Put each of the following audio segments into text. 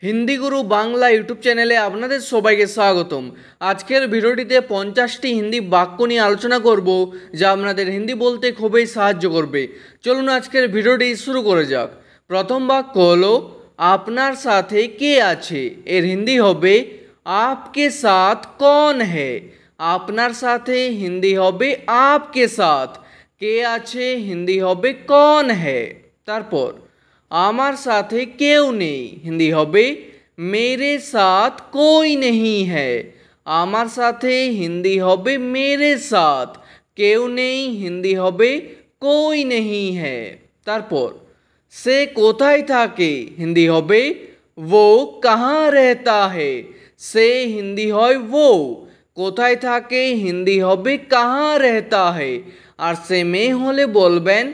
হিন্দি গুরু Bangla YouTube চ্যানেলে আপনাদের সবাইকে স্বাগতম। আজকের ভিডিওটিতে 50টি হিন্দি বাক্য নিয়ে আলোচনা করব, যা আপনাদের হিন্দি বলতে খুবই সাহায্য করবে। চলুন আজকের ভিডিওটি শুরু করে যাক। প্রথম বাক্য হলো আপনার সাথে কে আছে। এর হিন্দি হবে आपके साथ कौन है। আপনার সাথে হিন্দি হবে आपके साथ, কে আছে হিন্দি হবে कौन है। তারপর আমার সাথে কেউ নেই হিন্দি হবে मेरे साथ कोई नहीं है। আমার সাথে হিন্দি হবে मेरे साथ, কেউ নেই হিন্দি হবে कोई नहीं है। তারপর সে কোথায় থাকে হিন্দি হবে वो कहाँ रहता है। সে হিন্দি হয় वो, কোথায় থাকে হিন্দি হবে कहाँ रहता है। আর সে মেয়ে হলে বলবেন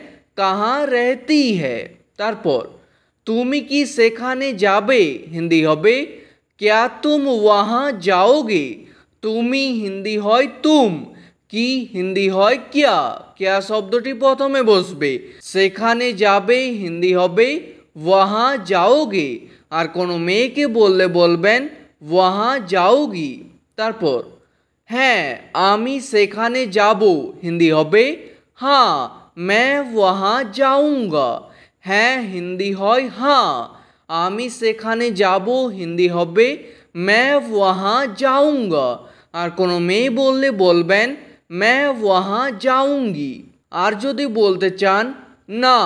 कहाँ रहती है। তারপর তুমি কি সেখানে যাবে হিন্দি হবে क्या तुम वहाँ जाओगे। তুমি হিন্দি হয় तुम, কি হিন্দি হয় क्या। क्या শব্দটি প্রথমে বসবে। সেখানে যাবে হিন্দি হবে वहाँ जाओगे। আর কোনো মেয়েকে বললে বলবেন वहाँ जाओगी। তারপর হ্যাঁ আমি সেখানে যাব হিন্দি হবে हाँ मैं वहाँ जाऊँगा। হ্যাঁ হিন্দি হয় हाँ, আমি সেখানে যাব হিন্দি হবে मैं वहाँ जाऊँगा। আর কোনো মেয়ে বললে বলবেন मैं वहाँ जाऊँगी। আর যদি বলতে চান না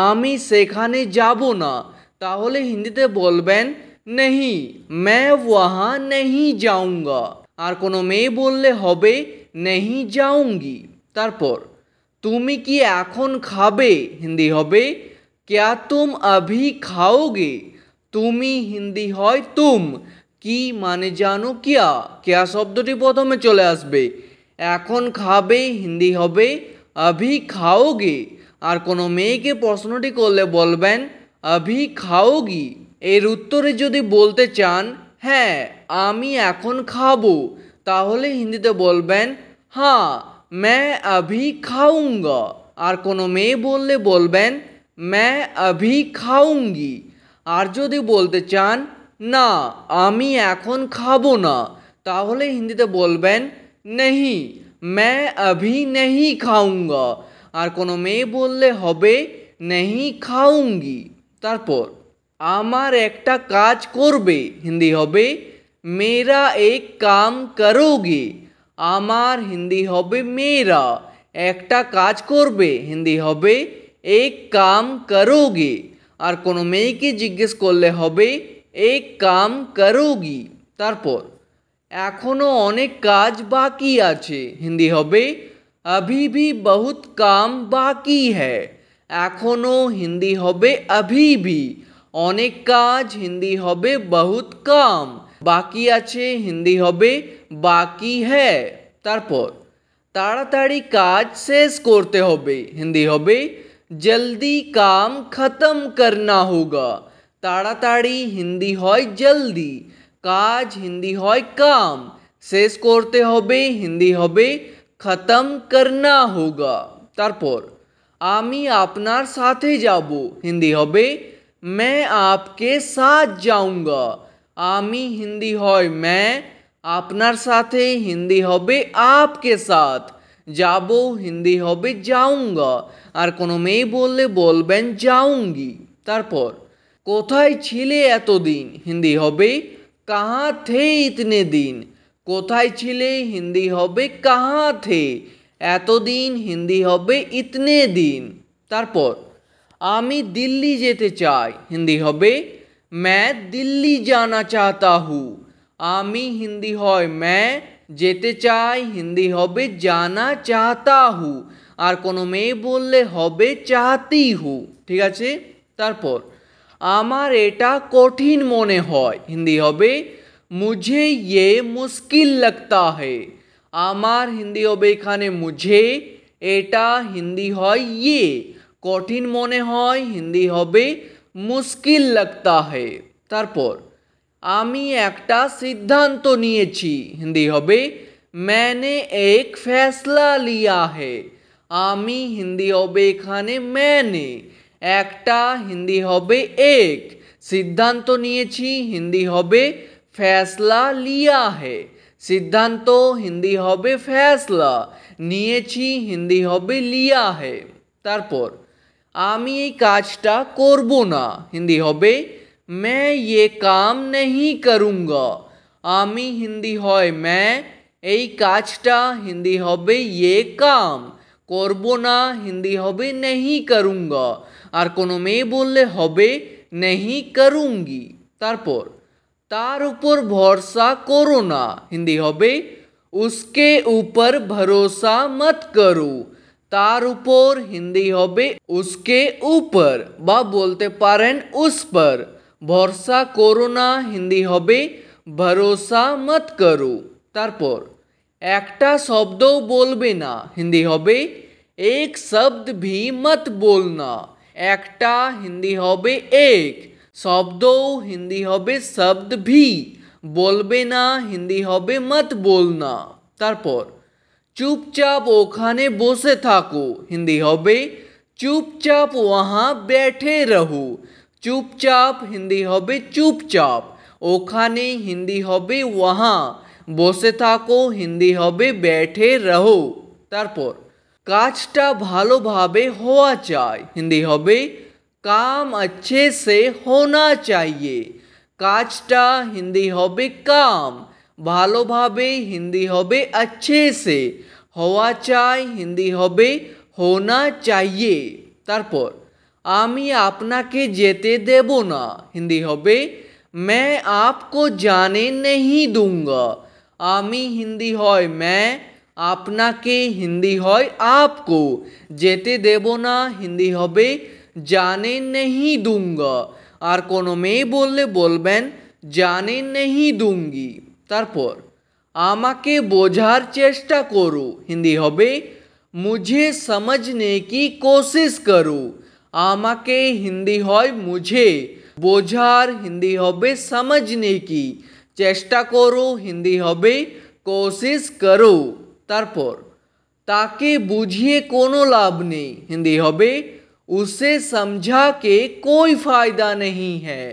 আমি সেখানে যাব না, তাহলে হিন্দিতে বলবেন नहीं मैं वहाँ नहीं जाऊँगा। আর কোনো মেয়ে বললে হবে नहीं जाऊँगी। তারপর তুমি কি এখন খাবে হিন্দি হবে क्या तुम अभी खाओगे। তুমি হিন্দি হয় तुम, কি মানে জানো क्या শব্দটি প্রথমে চলে আসবে। এখন খাবে হিন্দি হবে अभी खाओगे। আর কোনো মেয়েকে প্রশ্নটি করলে বলবেন अभी खाओगी। এর উত্তরে যদি বলতে চান হ্যাঁ আমি এখন খাবো, তাহলে হিন্দিতে বলবেন हाँ मैं अभी खाऊंगा। আর কোনো মেয়ে বললে বলবেন मैं अभी खाऊंगी। আর যদি বলতে চান না আমি এখন খাবো না, তাহলে হিন্দিতে বলবেন नहीं मैं अभी नहीं खाऊंगा। আর কোনো মেয়ে বললে হবে नहीं खाऊंगी। তারপর আমার একটা কাজ করবে হিন্দি হবে मेरा एक काम करोगे। আমার হিন্দি হবে मेरा, একটা কাজ করবে হিন্দি হবে एक काम करोगे। আর কোনো মেয়েকে জিজ্ঞেস করলে হবে एक काम करोगी। তারপর এখনো অনেক কাজ বাকি আছে হিন্দি হবে अभी भी बहुत काम बाकी है। এখনো হিন্দি হবে अभी भी, অনেক কাজ হিন্দি হবে बहुत काम, বাকি আছে হিন্দি হবে বাকি है। তারপর তাড়াতাড়ি কাজ শেষ করতে হবে হিন্দি হবে जल्दी काम खत्म करना होगा। তাড়াতাড়ি হিন্দি হয় जल्दी, কাজ হিন্দি হয় काम, শেষ করতে হবে হিন্দি হবে खत्म करना होगा। তারপর আমি আপনার সাথে যাব হিন্দি হবে मैं आपके साथ जाऊंगा। আমি হিন্দি হয় मैं, আপনার সাথে হিন্দি হবে आपके साथ, যাব হিন্দি হবে जाऊंगा। আর কোনো মেয়ে বললে বলবেন जाऊंगी। তারপর কোথায় ছিলে এতদিন হিন্দি হবে कहाँ थे इतने दिन। কোথায় ছিলে হিন্দি হবে कहाँ थे, এতদিন হিন্দি হবে इतने दिन। তারপর আমি দিল্লি যেতে চাই হিন্দি হবে मैं दिल्ली जाना चाहता हूँ। আমি হিন্দি হয় मैं, যেতে চাই হিন্দি হবে जाना चाहता हूँ। আর কোনো মেয়ে বললে হবে चाहती हूँ। ঠিক আছে। তারপর আমার এটা কঠিন মনে হয় হিন্দি হবে मुझे ये मुश्किल लगता है। আমার হিন্দি হবে এখানে मुझे, এটা হিন্দি হয় ये, কঠিন মনে হয় হিন্দি হবে মুশকিল लगता है। তারপর আমি একটা সিদ্ধান্ত নিয়েছি হিন্দি হবে मैंने एक फैसला लिया है। আমি হিন্দি হবে এখানে मैंने, একটা হিন্দি হবে एक, সিদ্ধান্ত নিয়েছি হিন্দি হবে ফ্যাসলা লিয়া হে। সিদ্ধান্ত হিন্দি হবে ফ্যাসলা, নিয়েছি হিন্দি হবে লিয়া হে। তারপর আমি এই কাজটা করব না, হিন্দি হবে मैं ये काम नहीं करूँगा। আমি হিন্দি হয় मैं, এই কাজটা হিন্দি হবে ये काम, করব না হিন্দি হবে नहीं करूँगा, আর কোনো মেয়ে বললে হবে नहीं करूँगी। তারপর তার উপর ভরসা করো না, হিন্দি হবে उसके ऊपर भरोसा मत करो। তার উপর হিন্দি হবে उसके ऊपर বা বলতে পারেন उस पर। ভরসা করো না হিন্দি হবে ভরসা মত করো। তারপর একটা শব্দও বলবে না, হিন্দি হবে এক শব্দ ভি মত बोलना। একটা হিন্দি হবে এক, শব্দও হিন্দি হবে শব্দ ভি, বলবে না হিন্দি হবে মত बोलना। তারপর চুপচাপ ওখানে বসে থাকো, হিন্দি হবে চুপচাপ वहाँ बैठे रहो। চুপচাপ হিন্দি হবে চুপচাপ, ওখানে হিন্দি হবে वहाँ, বসে থাকো হিন্দি হবে बैठे रहो। তারপর কাজটা ভালোভাবে হওয়া চাই, হিন্দি হবে काम अच्छे से होना चाहिए। কাজটা হিন্দি হবে काम, ভালোভাবে হিন্দি হবে अच्छे से, হওয়া চাই হিন্দি হবে होना चाहिए। তারপর আমি আপনাকে যেতে দেব না, হিন্দি হবে मैं आपको जाने नहीं दूंगा। আমি হিন্দি হয় मैं, আপনাকে হিন্দি হয় आपको, যেতে দেব না হিন্দি হবে जाने नहीं दूंगा, আর কোনো মেয়ে বললে বলবেন जाने नहीं दूंगी। তারপর আমাকে বোঝার চেষ্টা করো, হিন্দি হবে मुझे समझने की कोशिश करो। আমাকে হিন্দি হয় मुझे, বোঝার হিন্দি হবে समझने की, চেষ্টা করো হিন্দি হবে कोशिश करो। তারপর তাকে বুঝিয়ে কোনো লাভ নেই, হিন্দি হবে उसे समझा के कोई फायदा नहीं है।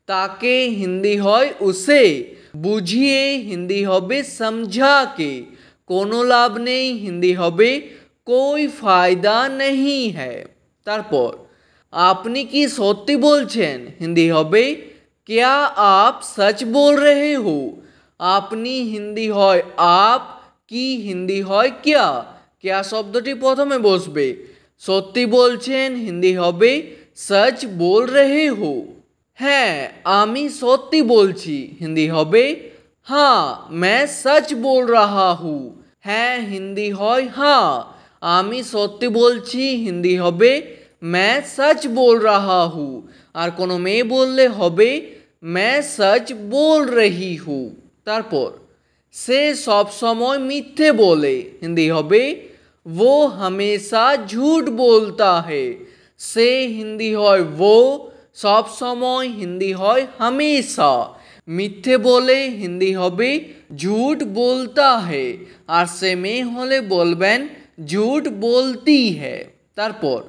তাকে হিন্দি হয় उसे, বুঝিয়ে হিন্দি হবে समझा के, কোনো লাভ নেই হিন্দি হবে कोई फायदा नहीं है। তারপর আপনি কি সত্যি বলছেন, হিন্দি হবে क्या आप सच बोल रहे हो। আপনি হিন্দি হয় आप, কি হিন্দি হয় क्या, क्या শব্দটি প্রথমে বসবে। সত্যি বলছেন হিন্দি হবে सच बोल रहे हो। হ্যাঁ আমি সত্যি বলছি, হিন্দি হবে हाँ मैं सच बोल रहा हूँ। হ্যাঁ হিন্দি হয় हाँ, আমি সত্যি বলছি হিন্দি হবে मैं सच बोल रहा हूँ, আর কোনো মেয়ে বললে হবে मैं सच बोल रही हूँ। তারপর সে সব সময় মিথ্যে বলে, হিন্দি হবে वो हमेशा झूठ बोलता है। সে হিন্দি হয় वो, সব সময় হিন্দি হয় हमेशा, মিথ্যে বলে হিন্দি হবে झूठ बोलता है, আর সে মেয়ে হলে বলবেন झूठ बोलती है। তারপর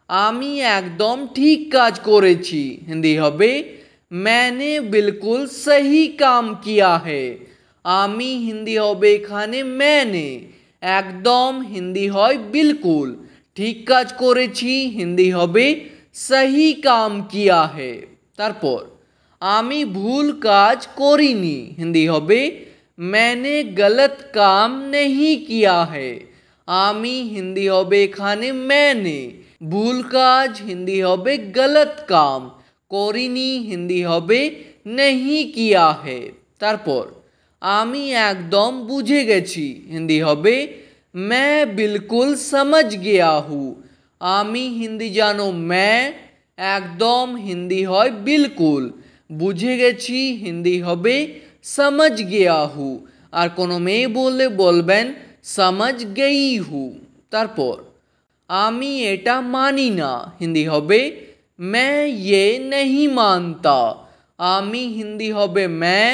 আমি একদম ঠিক কাজ করেছি, হিন্দি হবে मैंने बिल्कुल सही काम किया है। আমি হিন্দি হবে এখানে मैंने, একদম হিন্দি হয় बिल्कुल, ঠিক কাজ করেছি হিন্দি হবে सही काम किया है। তারপর আমি ভুল কাজ করিনি, হিন্দি হবে मैंने गलत काम नहीं किया है। আমি হিন্দি হবে এখানে मैंने, ভুল কাজ হিন্দি হবে गलत काम, করিনি হিন্দি হবে नहीं किया है। তারপর আমি একদম বুঝে গেছি, হিন্দি হবে मैं बिल्कुल समझ गया हूँ। আমি হিন্দি জানো मैं, একদম হিন্দি হয় बिल्कुल, বুঝে গেছি হিন্দি হবে समझ गया हूँ, আর কোনো মেয়ে বললে বলবেন समझ गई हूँ। তারপর আমি এটা মানি না, হিন্দি হবে मैं ये नहीं मानता। আমি হিন্দি হবে मैं,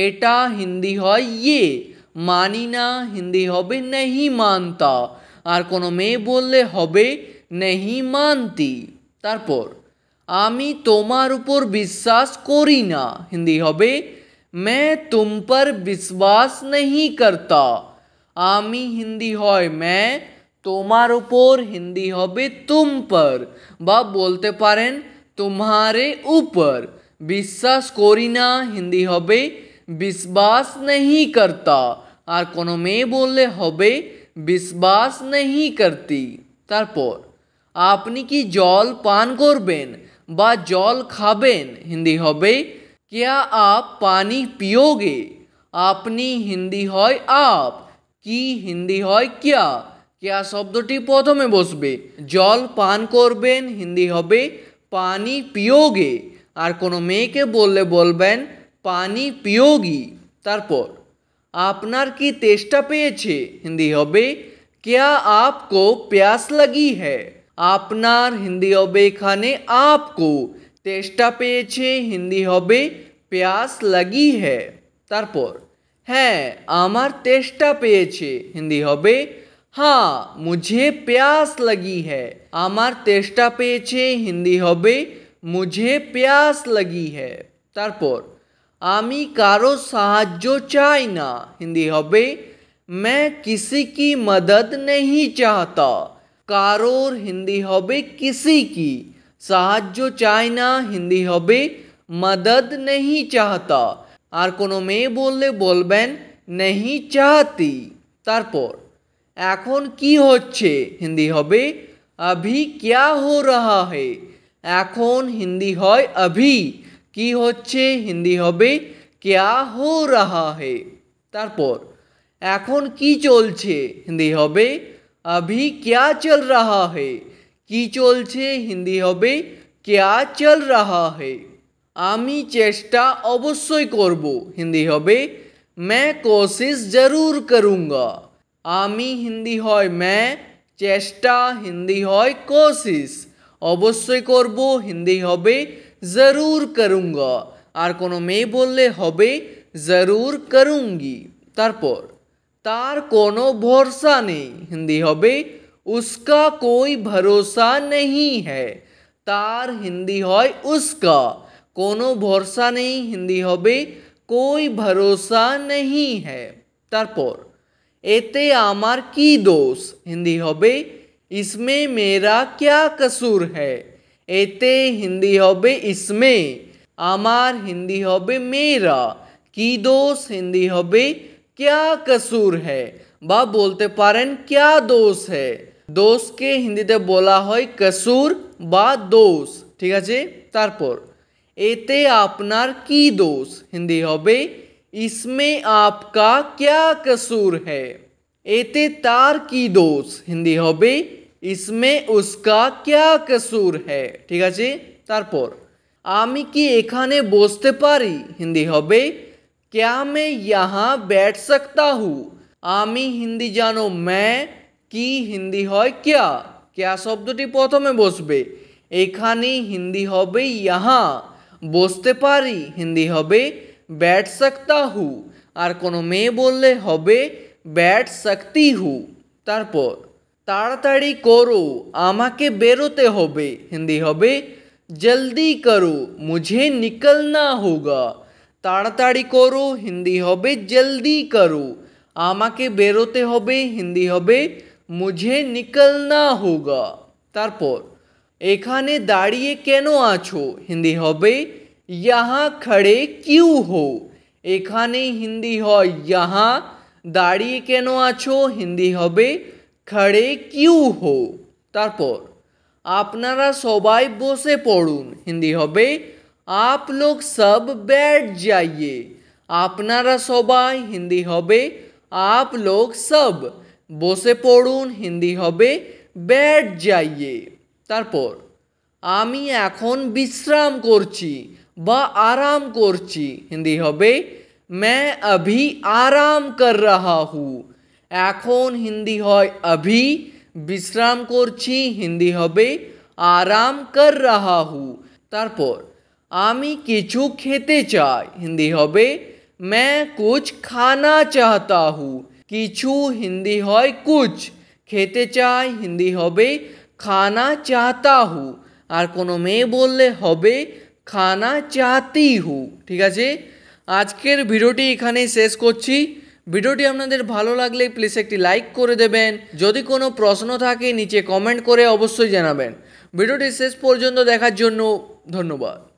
এটা হিন্দি হয় ये, মানি না হিন্দি হবে नहीं मानता, আর কোনো মেয়ে বললে হবে नहीं मानती। তারপর आमी तोमार ऊपर विश्वास करी ना हिंदी होबे मैं तुम पर विश्वास नहीं करता। आमी हिंदी হয় मैं, তোমার উপর হিন্দি হবে तुम पर বা বলতে পারেন तुम्हारे ऊपर। বিশ্বাস করি না হিন্দি হবে विश्वास नहीं करता আর কোনো মেয়ে বললে হবে विश्वास नहीं करती। তারপর আপনি কি জল পান করবেন বা জল খাবেন হিন্দি হবে क्या आप पानी पियोगे। আপনি হিন্দি হয় आप, কি হিন্দি হয় क्या। क्या শব্দটি প্রথমে বসবে। জল পান করবেন হিন্দি হবে পানি পিয়োগে আর কোনো মেয়েকে বললে বলবেন পানি পিয়োগি। তারপর আপনার কি তেষ্টা পেয়েছে হিন্দি হবে क्या आपको प्यास लगी है। আপনার হিন্দি হবে এখানে आपको, তেষ্টা পেয়েছে হিন্দি হবে प्यास लगी है। তারপর হ্যাঁ আমার তেষ্টা পেয়েছে হিন্দি হবে हाँ मुझे प्यास लगी है। আমার তেষ্টা পেয়েছে হিন্দি হবে मुझे प्यास लगी है। তারপর আমি কারো সাহায্য চাই না হিন্দি হবে मैं किसी की मदद नहीं चाहता। কারোর হিন্দি হবে किसी की, সাহায্য চাই না হিন্দি হবে मदद नहीं चाहता আর কোনো মেয়ে বললে বলবেন नहीं चाहती। তারপর এখন কি হচ্ছে হিন্দি হবে अभी क्या हो रहा है। এখন হিন্দি হয় अभी, কি হচ্ছে হিন্দি হবে क्या हो रहा है। তারপর এখন কি চলছে হিন্দি হবে अभी क्या चल रहा है। কি চলছে হিন্দি হবে क्या चल रहा है। আমি চেষ্টা অবশ্যই করব হিন্দি হবে मैं कोशिश ज़रूर करूँगा। আমি হিন্দি হয় मैं, চেষ্টা হিন্দি হয় कोशिश, অবশ্যই করব হিন্দি হবে ज़रूर करूँगा আর কোনো মেয়ে বললে হবে ज़रूर करूँगी। তারপর তার কোনো ভরসা নেই হিন্দি হবে उसका कोई भरोसा नहीं है। তার হিন্দি হয় उसका, কোনো ভরসা নেই হিন্দি হবে कोई भरोसा नहीं है। তারপর এতে আমার কি দোষ হিন্দি হবে इसमें मेरा क्या कसूर है। এতে হিন্দি হবে इसमें, আমার হিন্দি হবে मेरा, কি দোষ হিন্দি হবে क्या कसूर है বা বলতে পারেন क्या দোষ है। দোষকে হিন্দিতে বলা হয় কসুর বা দোষ, ঠিক আছে। তারপর এতে আপনার কি দোষ হিন্দি হবে इसमें आपका क्या कसूर है। এতে তার কি দোষ হিন্দি হবে इसमें उसका क्या कसूर है, ঠিক আছে। তারপর আমি কি এখানে বসতে পারি হিন্দি হবে क्या मैं यहाँ बैठ सकता हूँ। আমি হিন্দি জানো मैं, কি হিন্দি হয় क्या, क्या শব্দটি প্রথমে বসবে। এখানে হিন্দি হবে यहाँ, বসতে পারি হিন্দি হবে बैठ सकता हूँ আর কোনো মেয়ে বললে হবে बैठ सकती हूँ। তারপর তাড়াতাড়ি করো আমাকে বেরোতে হবে হিন্দি হবে जल्दी करो मुझे निकलना होगा। তাড়াতাড়ি করো হিন্দি হবে जल्दी करो, আমাকে বেরোতে হবে হিন্দি হবে मुझे निकलना होगा। তারপর এখানে দাঁড়িয়ে কেন আছো হিন্দি হবে यहाँ खड़े क्यों हो। এখানে হিন্দি হয় यहाँ, দাঁড়িয়ে কেন আছো হিন্দি হবে खड़े क्यों हो। তারপর আপনারা সবাই বসে পড়ুন হিন্দি হবে आप लोग सब बैठ जाइए। আপনারা সবাই হিন্দি হবে आप लोग सब, বসে পড়ুন হিন্দি হবে बैठ जाइए। তারপর আমি এখন বিশ্রাম করছি বা আরাম করছি হিন্দি হবে मैं अभी आराम कर रहा हूँ। এখন হিন্দি হয় अभी, বিশ্রাম করছি হিন্দি হবে आराम कर रहा हूँ। তারপর আমি কিছু খেতে চাই হিন্দি হবে मैं कुछ खाना चाहता हूँ। কিছু হিন্দি হয় कुछ, খেতে চাই হিন্দি হবে खाना चाहता हूँ আর কোনো মেয়ে বললে হবে খানা চাহতি হু। ঠিক আছে, আজকের ভিডিওটি এখানেই শেষ করছি। ভিডিওটি আপনাদের ভালো লাগলে প্লিজ একটি লাইক করে দেবেন। যদি কোনো প্রশ্ন থাকে নিচে কমেন্ট করে অবশ্যই জানাবেন। ভিডিওটি শেষ পর্যন্ত দেখার জন্য ধন্যবাদ।